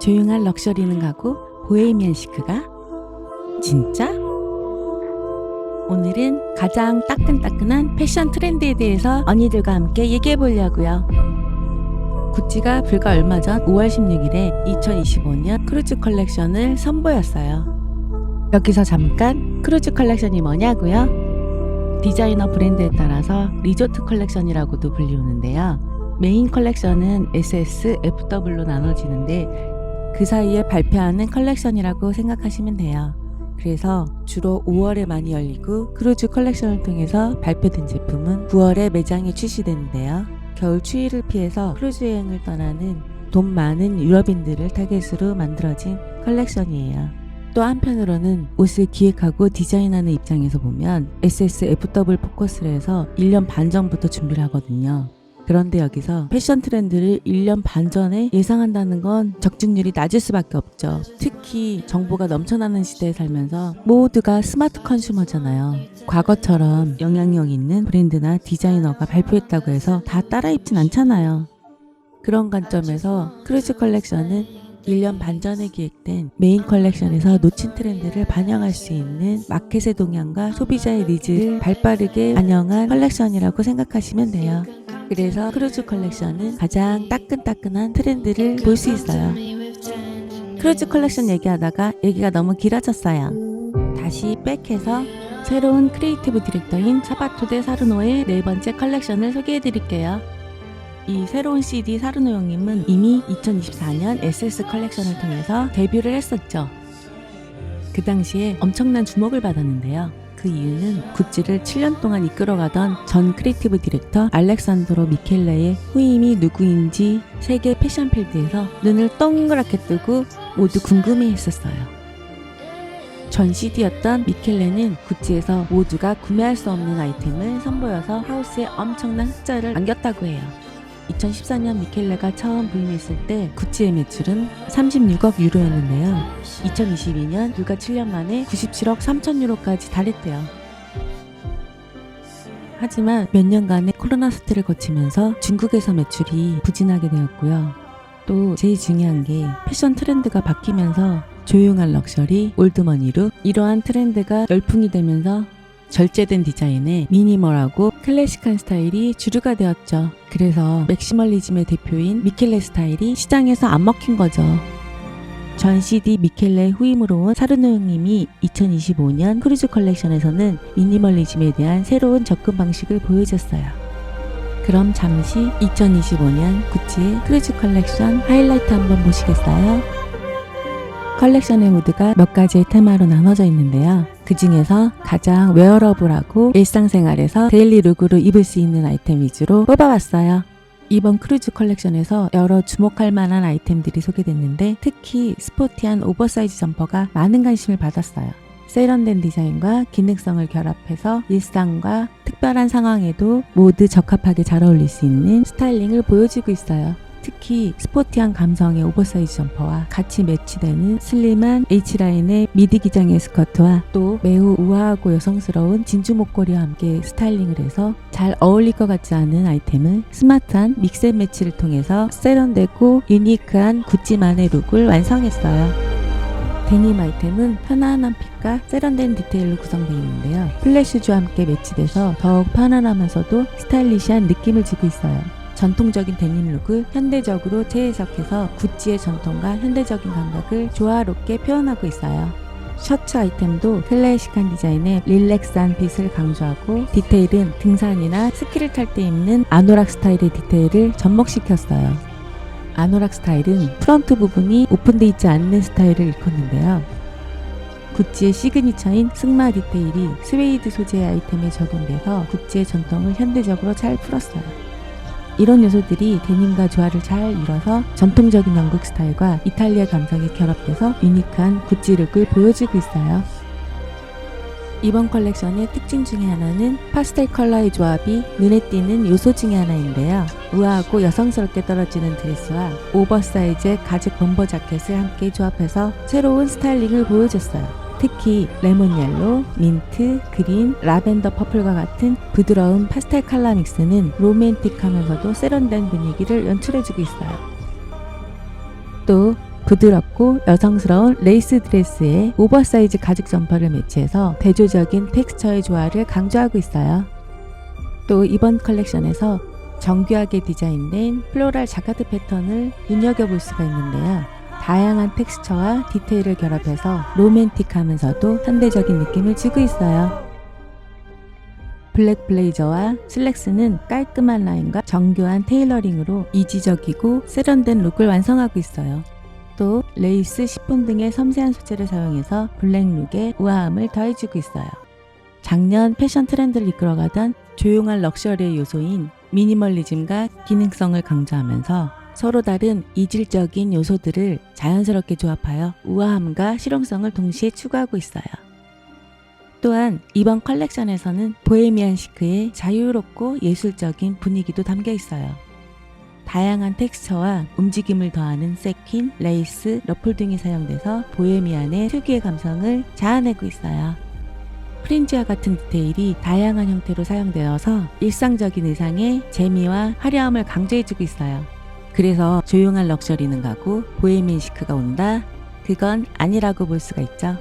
조용한 럭셔리는 가고 보헤미안 시크가? 진짜? 오늘은 가장 따끈따끈한 패션 트렌드에 대해서 언니들과 함께 얘기해 보려고요. 구찌가 불과 얼마 전 5월 16일에 2025년 크루즈 컬렉션을 선보였어요. 여기서 잠깐 크루즈 컬렉션이 뭐냐고요? 디자이너 브랜드에 따라서 리조트 컬렉션이라고도 불리우는데요. 메인 컬렉션은 SS, FW로 나눠지는데 그 사이에 발표하는 컬렉션이라고 생각하시면 돼요. 그래서 주로 5월에 많이 열리고 크루즈 컬렉션을 통해서 발표된 제품은 9월에 매장에 출시되는데요. 겨울 추위를 피해서 크루즈 여행을 떠나는 돈 많은 유럽인들을 타겟으로 만들어진 컬렉션이에요. 또 한편으로는 옷을 기획하고 디자인하는 입장에서 보면 SSFW 포커스를 해서 1년 반 전부터 준비를 하거든요. 그런데 여기서 패션 트렌드를 1년 반 전에 예상한다는 건 적중률이 낮을 수밖에 없죠. 특히 정보가 넘쳐나는 시대에 살면서 모두가 스마트 컨슈머잖아요. 과거처럼 영향력 있는 브랜드나 디자이너가 발표했다고 해서 다 따라 입진 않잖아요. 그런 관점에서 크루즈 컬렉션은 1년 반 전에 기획된 메인 컬렉션에서 놓친 트렌드를 반영할 수 있는 마켓의 동향과 소비자의 니즈를 발빠르게 반영한 컬렉션이라고 생각하시면 돼요. 그래서 크루즈 컬렉션은 가장 따끈따끈한 트렌드를 볼 수 있어요. 크루즈 컬렉션 얘기하다가 얘기가 너무 길어졌어요. 다시 백해서 새로운 크리에이티브 디렉터인 사바토데 사르노의 네 번째 컬렉션을 소개해드릴게요. 이 새로운 CD 사르노 형님은 이미 2024년 SS 컬렉션을 통해서 데뷔를 했었죠. 그 당시에 엄청난 주목을 받았는데요. 그 이유는 구찌를 7년 동안 이끌어가던 전 크리에이티브 디렉터 알렉산드로 미켈레의 후임이 누구인지 세계 패션 필드에서 눈을 동그랗게 뜨고 모두 궁금해했었어요. 전 CD였던 미켈레는 구찌에서 모두가 구매할 수 없는 아이템을 선보여서 하우스에 엄청난 흑자를 안겼다고 해요. 2014년 미켈레가 처음 부임했을 때 구찌의 매출은 36억 유로였는데요. 2022년 불과 7년 만에 97억 3천 유로까지 달했대요. 하지만 몇 년간의 코로나 사태를 거치면서 중국에서 매출이 부진하게 되었고요. 또 제일 중요한 게 패션 트렌드가 바뀌면서 조용한 럭셔리, 올드머니로 이러한 트렌드가 열풍이 되면서 절제된 디자인에 미니멀하고 클래식한 스타일이 주류가 되었죠. 그래서 맥시멀리즘의 대표인 미켈레 스타일이 시장에서 안 먹힌 거죠. 전 CD 미켈레 후임으로 온 사르노 형님이 2025년 크루즈 컬렉션에서는 미니멀리즘에 대한 새로운 접근 방식을 보여줬어요. 그럼 잠시 2025년 구찌의 크루즈 컬렉션 하이라이트 한번 보시겠어요? 컬렉션의 무드가 몇 가지의 테마로 나눠져 있는데요. 그 중에서 가장 웨어러블하고 일상생활에서 데일리 룩으로 입을 수 있는 아이템 위주로 뽑아봤어요. 이번 크루즈 컬렉션에서 여러 주목할 만한 아이템들이 소개됐는데 특히 스포티한 오버사이즈 점퍼가 많은 관심을 받았어요. 세련된 디자인과 기능성을 결합해서 일상과 특별한 상황에도 모두 적합하게 잘 어울릴 수 있는 스타일링을 보여주고 있어요. 특히 스포티한 감성의 오버사이즈 점퍼와 같이 매치되는 슬림한 H라인의 미디 기장의 스커트와 또 매우 우아하고 여성스러운 진주 목걸이와 함께 스타일링을 해서 잘 어울릴 것 같지 않은 아이템을 스마트한 믹스앤매치를 통해서 세련되고 유니크한 구찌만의 룩을 완성했어요. 데님 아이템은 편안한 핏과 세련된 디테일로 구성되어 있는데요. 플랫슈즈와 함께 매치돼서 더욱 편안하면서도 스타일리시한 느낌을 주고 있어요. 전통적인 데님 룩을 현대적으로 재해석해서 구찌의 전통과 현대적인 감각을 조화롭게 표현하고 있어요. 셔츠 아이템도 클래식한 디자인에 릴렉스한 핏을 강조하고 디테일은 등산이나 스키를 탈 때 입는 아노락 스타일의 디테일을 접목시켰어요. 아노락 스타일은 프런트 부분이 오픈되어 있지 않는 스타일을 일컫는데요. 구찌의 시그니처인 승마 디테일이 스웨이드 소재의 아이템에 적용돼서 구찌의 전통을 현대적으로 잘 풀었어요. 이런 요소들이 데님과 조화를 잘 이뤄서 전통적인 영국 스타일과 이탈리아 감성이 결합돼서 유니크한 구찌 룩을 보여주고 있어요. 이번 컬렉션의 특징 중에 하나는 파스텔 컬러의 조합이 눈에 띄는 요소 중에 하나인데요. 우아하고 여성스럽게 떨어지는 드레스와 오버사이즈의 가죽 범버 자켓을 함께 조합해서 새로운 스타일링을 보여줬어요. 특히 레몬 옐로우, 민트, 그린, 라벤더 퍼플과 같은 부드러운 파스텔 컬러 믹스는 로맨틱하면서도 세련된 분위기를 연출해주고 있어요. 또 부드럽고 여성스러운 레이스 드레스에 오버사이즈 가죽 점퍼를 매치해서 대조적인 텍스처의 조화를 강조하고 있어요. 또 이번 컬렉션에서 정교하게 디자인된 플로럴 자카드 패턴을 눈여겨볼 수가 있는데요. 다양한 텍스처와 디테일을 결합해서 로맨틱하면서도 현대적인 느낌을 주고 있어요. 블랙 블레이저와 슬랙스는 깔끔한 라인과 정교한 테일러링으로 이지적이고 세련된 룩을 완성하고 있어요. 또 레이스, 시폰 등의 섬세한 소재를 사용해서 블랙 룩에 우아함을 더해주고 있어요. 작년 패션 트렌드를 이끌어가던 조용한 럭셔리의 요소인 미니멀리즘과 기능성을 강조하면서 서로 다른 이질적인 요소들을 자연스럽게 조합하여 우아함과 실용성을 동시에 추구하고 있어요. 또한 이번 컬렉션에서는 보헤미안 시크의 자유롭고 예술적인 분위기도 담겨 있어요. 다양한 텍스처와 움직임을 더하는 세퀸, 레이스, 러플 등이 사용돼서 보헤미안의 특유의 감성을 자아내고 있어요. 프린지와 같은 디테일이 다양한 형태로 사용되어서 일상적인 의상의 재미와 화려함을 강조해주고 있어요. 그래서 조용한 럭셔리는 가고 보헤미안 시크가 온다? 그건 아니라고 볼 수가 있죠.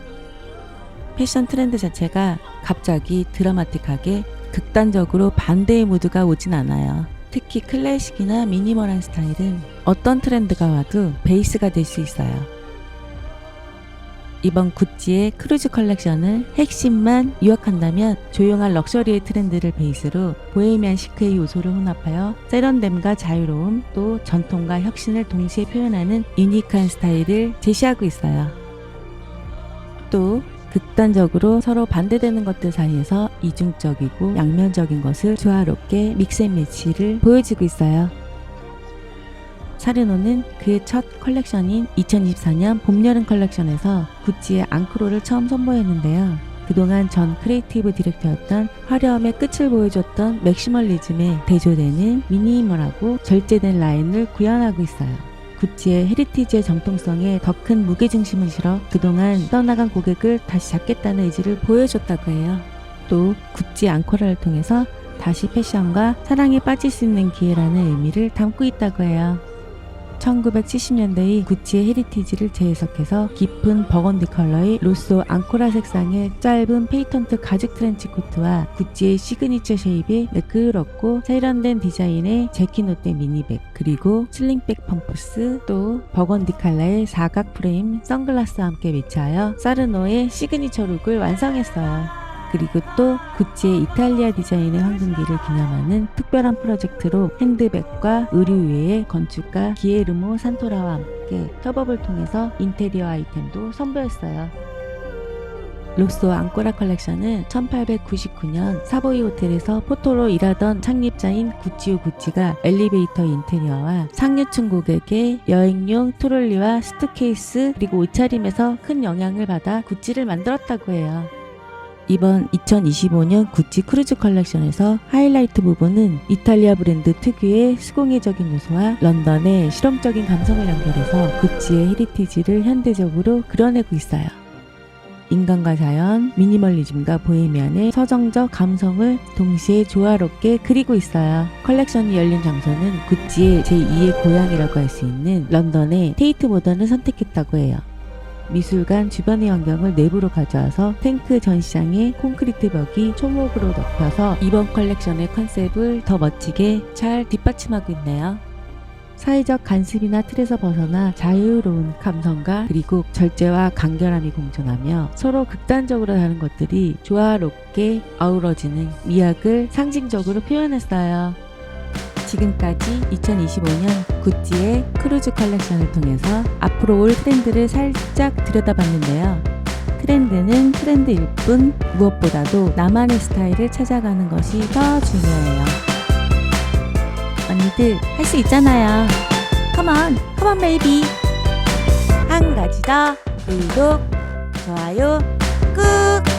패션 트렌드 자체가 갑자기 드라마틱하게 극단적으로 반대의 무드가 오진 않아요. 특히 클래식이나 미니멀한 스타일은 어떤 트렌드가 와도 베이스가 될 수 있어요. 이번 구찌의 크루즈 컬렉션을 핵심만 요약한다면 조용한 럭셔리의 트렌드를 베이스로 보헤미안 시크의 요소를 혼합하여 세련됨과 자유로움, 또 전통과 혁신을 동시에 표현하는 유니크한 스타일을 제시하고 있어요. 또 극단적으로 서로 반대되는 것들 사이에서 이중적이고 양면적인 것을 조화롭게 믹스앤매치를 보여주고 있어요. 사르노는 그의 첫 컬렉션인 2024년 봄, 여름 컬렉션에서 구찌의 앙크로를 처음 선보였는데요. 그동안 전 크리에이티브 디렉터였던 화려함의 끝을 보여줬던 맥시멀리즘에 대조되는 미니멀하고 절제된 라인을 구현하고 있어요. 구찌의 헤리티지의 정통성에 더 큰 무게중심을 실어 그동안 떠나간 고객을 다시 잡겠다는 의지를 보여줬다고 해요. 또 구찌 앙코라를 통해서 다시 패션과 사랑에 빠질 수 있는 기회라는 의미를 담고 있다고 해요. 1970년대의 구찌의 헤리티지를 재해석해서 깊은 버건디 컬러의 로쏘 앙코라 색상의 짧은 페이턴트 가죽 트렌치 코트와 구찌의 시그니처 쉐입의 매끄럽고 세련된 디자인의 재킷노트 미니백, 그리고 슬링백 펌프스, 또 버건디 컬러의 사각 프레임 선글라스와 함께 매치하여 사르노의 시그니처 룩을 완성했어요. 그리고 또 구찌의 이탈리아 디자인의 황금기를 기념하는 특별한 프로젝트로 핸드백과 의류외의 건축가 기에르모 산토라와 함께 협업을 통해서 인테리어 아이템도 선보였어요. 로쏘 앙코라 컬렉션은 1899년 사보이 호텔에서 포토로 일하던 창립자인 구찌오 구찌가 엘리베이터 인테리어와 상류층 고객의 여행용 트롤리와 수트케이스 그리고 옷차림에서 큰 영향을 받아 구찌를 만들었다고 해요. 이번 2025년 구찌 크루즈 컬렉션에서 하이라이트 부분은 이탈리아 브랜드 특유의 수공예적인 요소와 런던의 실험적인 감성을 연결해서 구찌의 헤리티지를 현대적으로 그려내고 있어요. 인간과 자연, 미니멀리즘과 보헤미안의 서정적 감성을 동시에 조화롭게 그리고 있어요. 컬렉션이 열린 장소는 구찌의 제2의 고향이라고 할 수 있는 런던의 테이트 모던을 선택했다고 해요. 미술관 주변의 환경을 내부로 가져와서 탱크 전시장의 콘크리트 벽이 초목으로 덮여서 이번 컬렉션의 컨셉을 더 멋지게 잘 뒷받침하고 있네요. 사회적 간습이나 틀에서 벗어나 자유로운 감성과 그리고 절제와 간결함이 공존하며 서로 극단적으로 다른 것들이 조화롭게 어우러지는 미학을 상징적으로 표현했어요. 지금까지 2025년 구찌의 크루즈 컬렉션을 통해서 앞으로 올 트렌드를 살짝 들여다봤는데요. 트렌드는 트렌드일 뿐 무엇보다도 나만의 스타일을 찾아가는 것이 더 중요해요. 언니들 할 수 있잖아요. 컴온, 컴온 베이비. 한 가지 더 구독, 좋아요 꾹.